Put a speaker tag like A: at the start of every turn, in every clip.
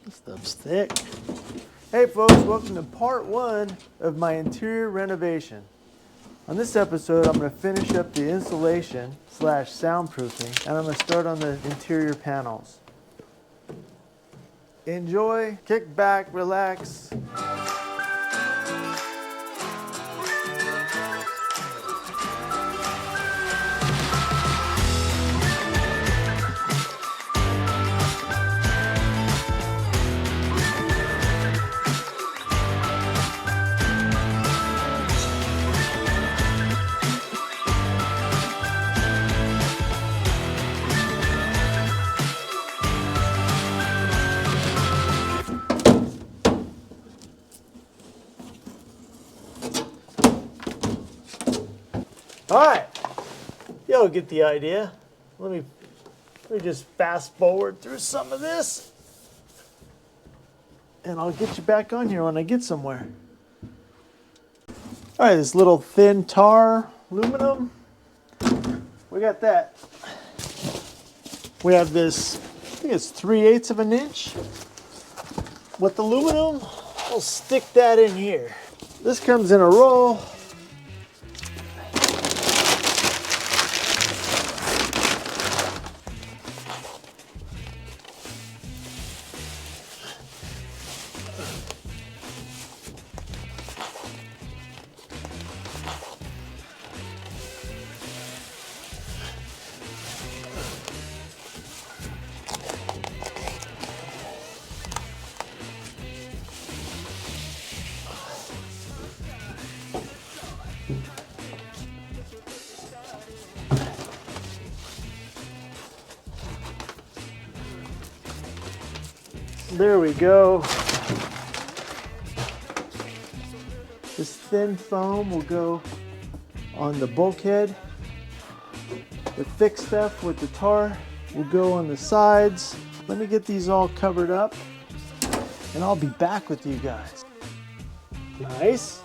A: This stuff's thick. Hey folks, welcome to part 1 of my interior renovation. On this episode, I'm going to finish up the insulation / soundproofing, and I'm going to start on the interior panels. Enjoy, kick back, relax. All right, you'll get the idea. Let me just fast forward through some of this, and I'll get you back on here when I get somewhere. All right, this little thin tar aluminum, we got that. We have this, I think it's 3/8 of an inch with aluminum. We'll stick that in here. This comes in a roll. There we go. This thin foam will go on the bulkhead. The thick stuff with the tar will go on the sides. Let me get these all covered up and I'll be back with you guys. Nice.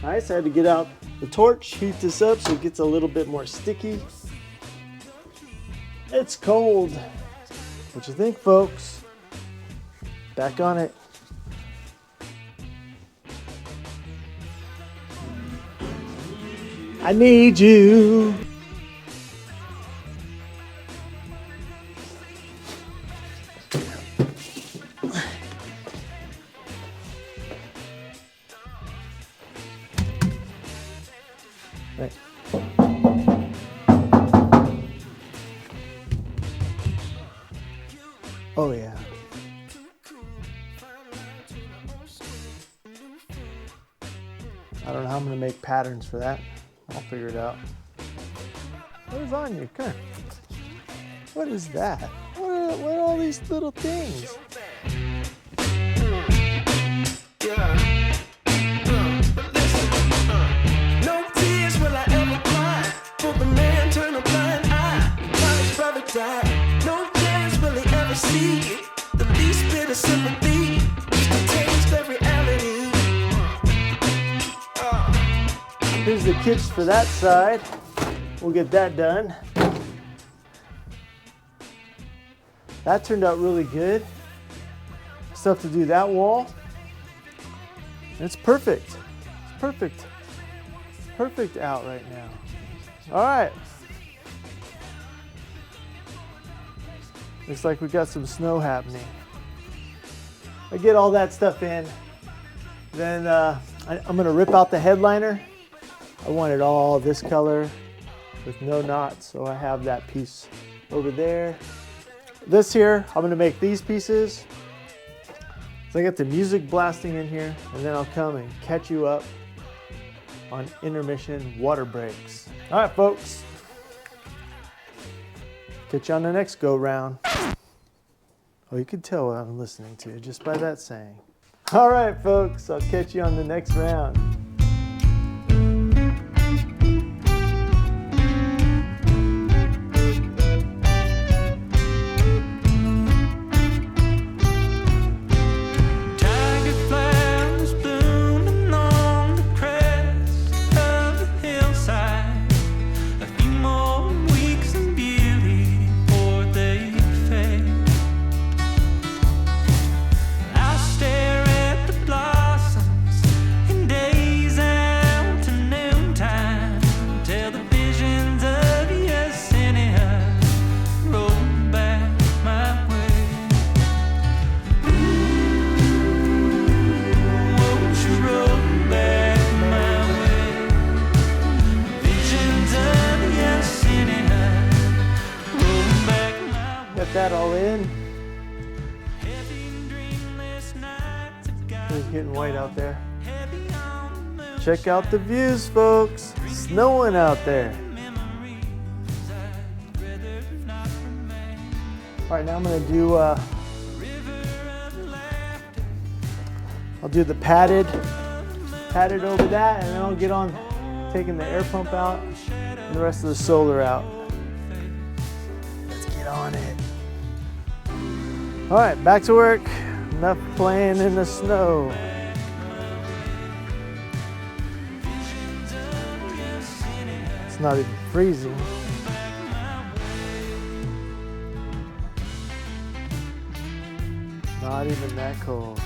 A: Nice. I had to get out the torch, heat this up so it gets a little bit more sticky. It's cold. What you think, folks? Back on it. I need you. Right. Oh yeah. I don't know how I'm going to make patterns for that. I'll figure it out. What is on you? Come here. What is that? What are all these little things?
B: No tears will I ever cry for the man turn a blind eye while his brother died. No chance will he ever see the least bit of sympathy to taste the reality.
A: Here's the kits for that side. We'll get that done. That turned out really good. Stuff to do that wall. It's perfect. It's perfect. Perfect out right now. All right. Looks like we got some snow happening. I get all that stuff in. Then I'm gonna rip out the headliner. I want it all this color with no knots, so I have that piece over there. This here, I'm gonna make these pieces. So I got the music blasting in here, and then I'll come and catch you up on intermission water breaks. All right, folks. Catch you on the next go round. Oh, you can tell what I'm listening to just by that saying. All right, folks, I'll catch you on the next round. It's getting white out there. Check out the views, folks. Snowing out there. All right, now I'm gonna do, I'll do the padded over that, and then I'll get on taking the air pump out and the rest of the solar out. Let's get on it. All right, back to work. Enough playing in the snow. It's not even freezing. Not even that cold.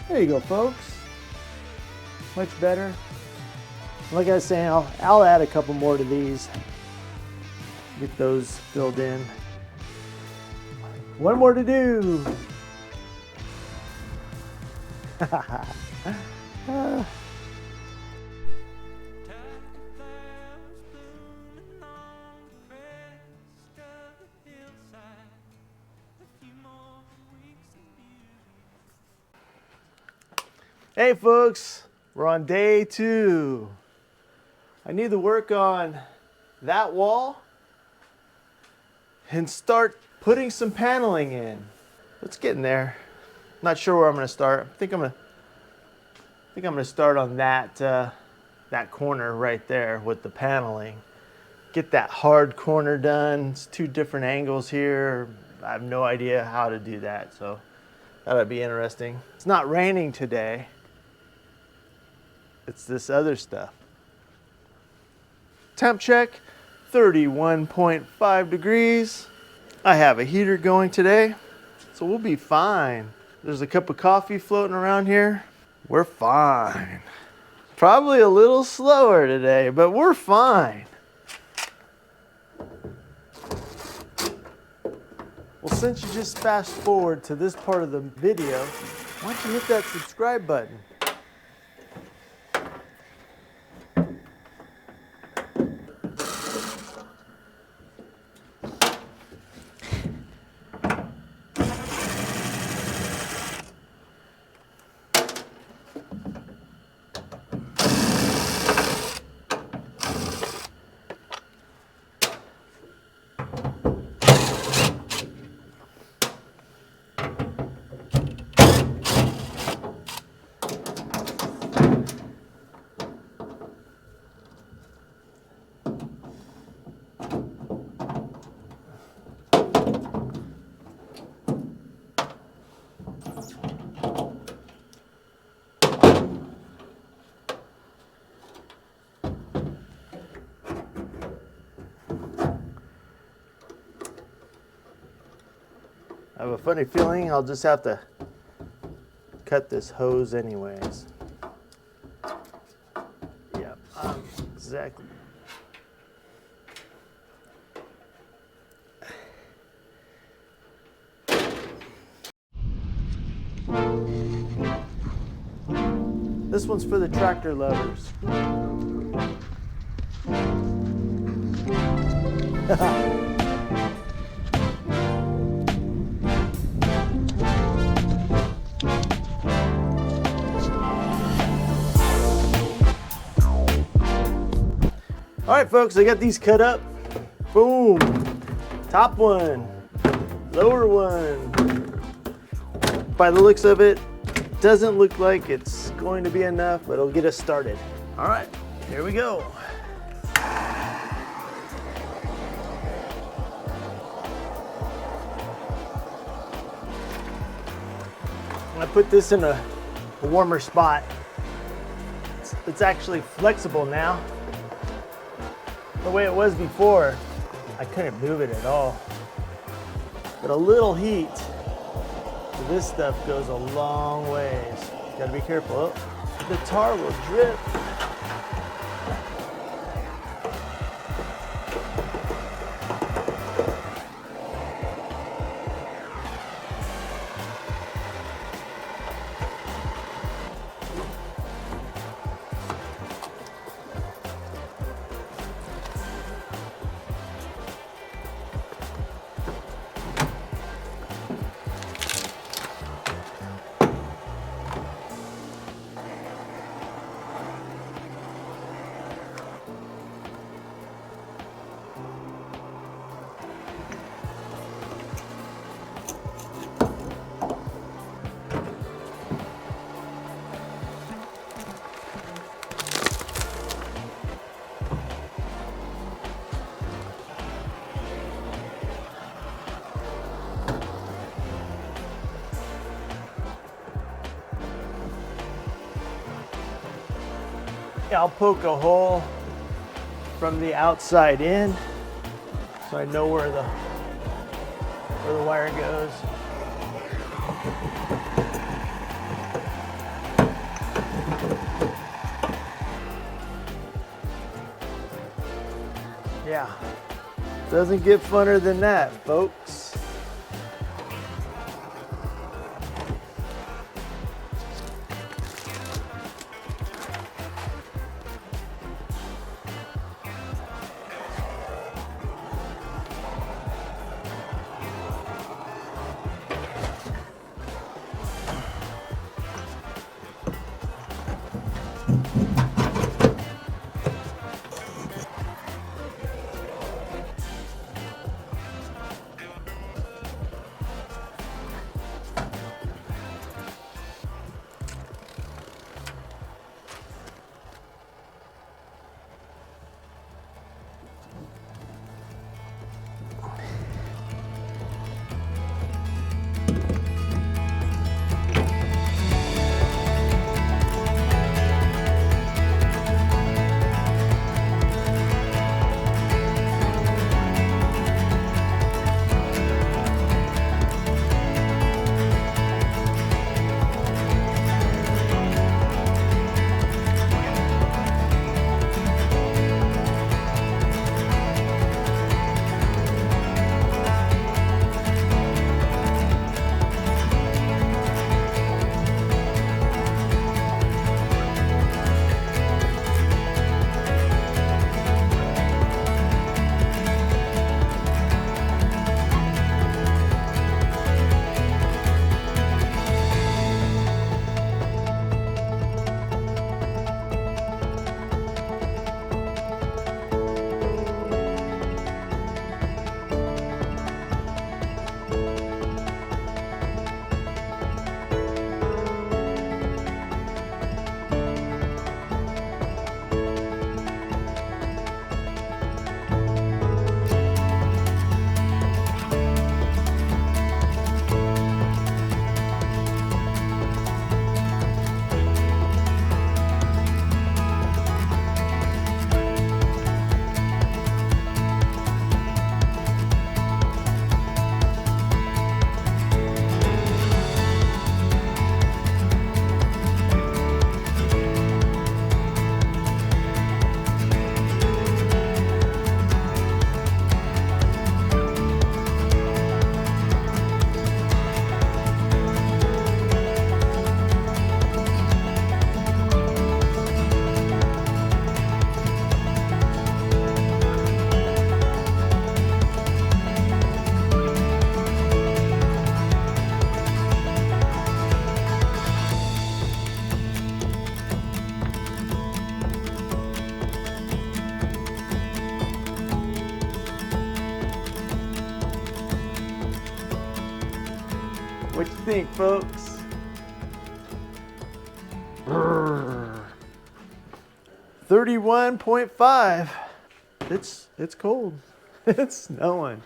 A: There you go, folks. Much better. Like I was saying, I'll add a couple more to these. Get those filled in. One more to do. Hey folks, we're on day 2. I need to work on that wall and start putting some paneling in. Let's get in there. Not sure where I'm going to start. I think I'm going to start on that that corner right there with the paneling. Get that hard corner done. It's 2 different angles here. I have no idea how to do that, so that'll be interesting. It's not raining today. It's this other stuff. Temp check, 31.5 degrees. I have a heater going today, so we'll be fine. There's a cup of coffee floating around here. We're fine. Probably a little slower today, but we're fine. Well, since you just fast forward to this part of the video, why don't you hit that subscribe button? I have a funny feeling I'll just have to cut this hose anyways. Yep, exactly. This one's for the tractor lovers. All right, folks, I got these cut up. Boom. Top one, lower one. By the looks of it, doesn't look like it's going to be enough, but it'll get us started. All right, here we go. I put this in a warmer spot. It's actually flexible now. The way it was before, I couldn't move it at all. But a little heat, this stuff goes a long ways. Gotta be careful. Oh, the tar will drip. I'll poke a hole from the outside in so I know where the wire goes. Yeah, doesn't get funner than that, folks. What you think, folks? 31.5. It's cold. It's snowing.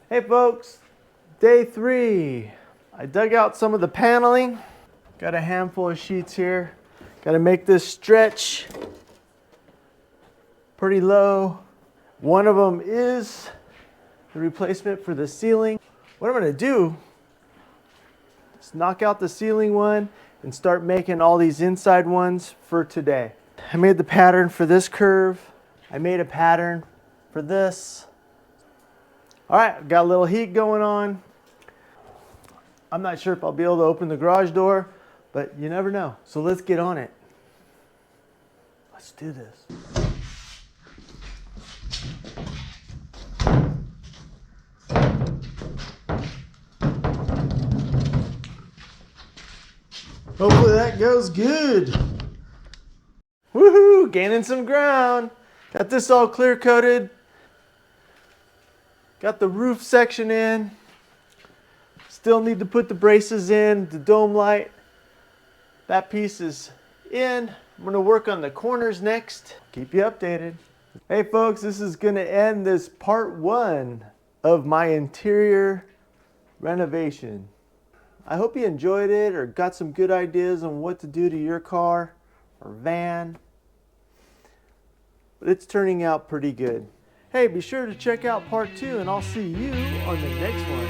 A: Hey folks, day 3. I dug out some of the paneling. Got a handful of sheets here. Got to make this stretch pretty low. One of them is the replacement for the ceiling. What I'm going to do is knock out the ceiling one and start making all these inside ones for today. I made the pattern for this curve. I made a pattern for this. All right, got a little heat going on. I'm not sure if I'll be able to open the garage door, but you never know. So let's get on it. Let's do this. Hopefully that goes good. Woohoo, gaining some ground. Got this all clear coated. Got the roof section in. Still need to put the braces in, the dome light. That piece is in. I'm gonna work on the corners next. Keep you updated. Hey folks, this is gonna end this part 1 of my interior renovation. I hope you enjoyed it or got some good ideas on what to do to your car or van. But it's turning out pretty good. Hey, be sure to check out part 2 and I'll see you on the next one.